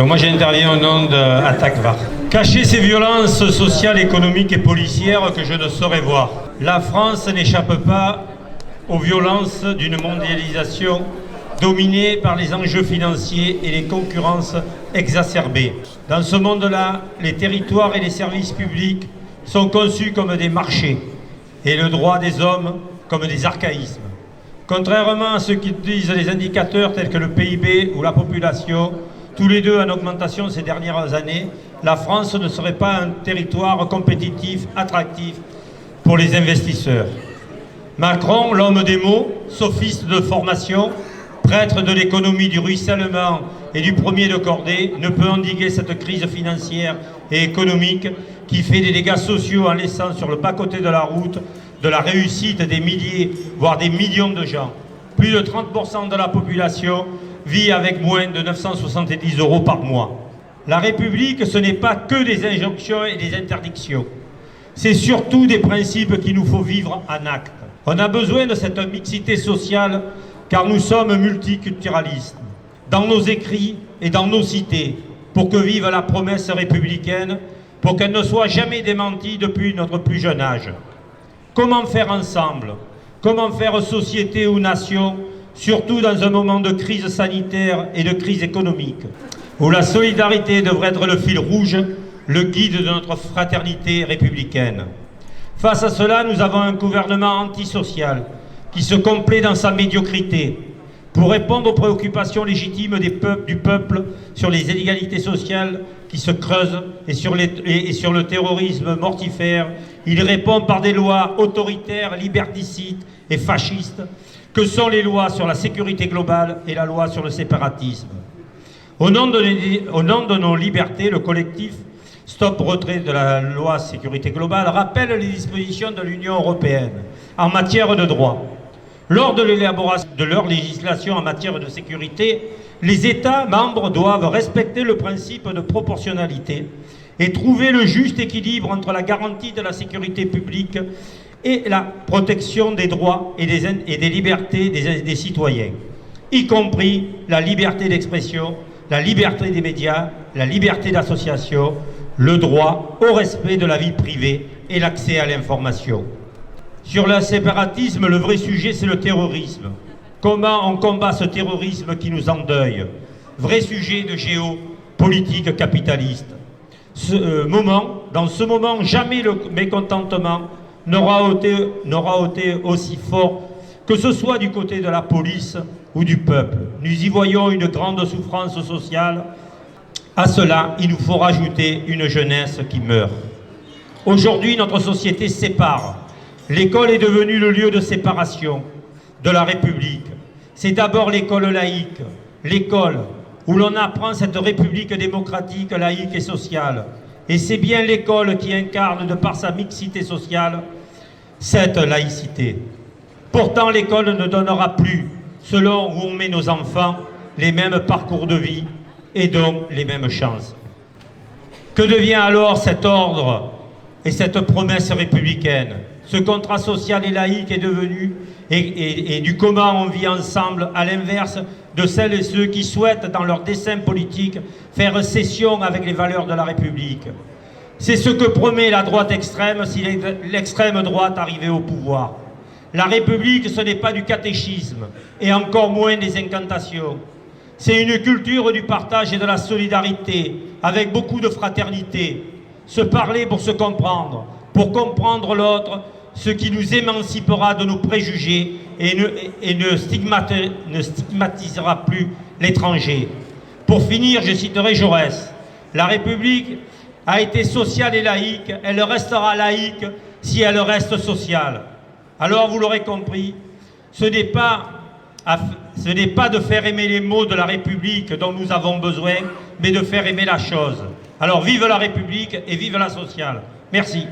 Moi j'interviens au nom d'Attaque VAR. Cacher ces violences sociales, économiques et policières que je ne saurais voir. La France n'échappe pas aux violences d'une mondialisation dominée par les enjeux financiers et les concurrences exacerbées. Dans ce monde-là, les territoires et les services publics sont conçus comme des marchés et le droit des hommes comme des archaïsmes. Contrairement à ce que disent les indicateurs tels que le PIB ou la population, tous les deux en augmentation ces dernières années, la France ne serait pas un territoire compétitif, attractif pour les investisseurs. Macron, l'homme des mots, sophiste de formation, prêtre de l'économie du ruissellement et du premier de cordée, ne peut endiguer cette crise financière et économique qui fait des dégâts sociaux en laissant sur le bas-côté de la route de la réussite des milliers, voire des millions de gens. Plus de 30% de la population vit avec moins de 970 € par mois. La République, ce n'est pas que des injonctions et des interdictions. C'est surtout des principes qu'il nous faut vivre en acte. On a besoin de cette mixité sociale car nous sommes multiculturalistes, dans nos écrits et dans nos cités, pour que vive la promesse républicaine, pour qu'elle ne soit jamais démentie depuis notre plus jeune âge. Comment faire ensemble? Comment faire société ou nation, surtout dans un moment de crise sanitaire et de crise économique, où la solidarité devrait être le fil rouge, le guide de notre fraternité républicaine. Face à cela, nous avons un gouvernement antisocial qui se complaît dans sa médiocrité pour répondre aux préoccupations légitimes du peuple sur les inégalités sociales qui se creusent et sur le terrorisme mortifère. Il répond par des lois autoritaires, liberticides et fascistes que sont les lois sur la sécurité globale et la loi sur le séparatisme. Au nom de nos libertés, le collectif Stop Retrait de la loi sécurité globale rappelle les dispositions de l'Union européenne en matière de droit. Lors de l'élaboration de leur législation en matière de sécurité, les États membres doivent respecter le principe de proportionnalité et trouver le juste équilibre entre la garantie de la sécurité publique et la protection des droits et des libertés des citoyens, y compris la liberté d'expression, la liberté des médias, la liberté d'association, le droit au respect de la vie privée et l'accès à l'information. Sur le séparatisme, le vrai sujet, c'est le terrorisme. Comment on combat ce terrorisme qui nous endeuille? Vrai sujet de géopolitique capitaliste. Dans ce moment, jamais le mécontentement n'aura été aussi fort, que ce soit du côté de la police ou du peuple. Nous y voyons une grande souffrance sociale. À cela, il nous faut rajouter une jeunesse qui meurt. Aujourd'hui, notre société sépare. L'école est devenue le lieu de séparation de la République. C'est d'abord l'école laïque, l'école où l'on apprend cette République démocratique, laïque et sociale. Et c'est bien l'école qui incarne, de par sa mixité sociale, cette laïcité. Pourtant, l'école ne donnera plus, selon où on met nos enfants, les mêmes parcours de vie et donc les mêmes chances. Que devient alors cet ordre et cette promesse républicaine? Ce contrat social et laïque est devenu, et du comment on vit ensemble, à l'inverse de celles et ceux qui souhaitent, dans leur dessein politique, faire cession avec les valeurs de la République. C'est ce que promet la droite extrême si l'extrême droite arrivait au pouvoir. La République, ce n'est pas du catéchisme, et encore moins des incantations. C'est une culture du partage et de la solidarité, avec beaucoup de fraternité. Se parler pour se comprendre, pour comprendre l'autre, ce qui nous émancipera de nos préjugés et ne stigmatisera plus l'étranger. Pour finir, je citerai Jaurès. La République a été sociale et laïque, elle restera laïque si elle reste sociale. Alors vous l'aurez compris, ce n'est pas de faire aimer les mots de la République dont nous avons besoin, mais de faire aimer la chose. Alors vive la République et vive la sociale. Merci.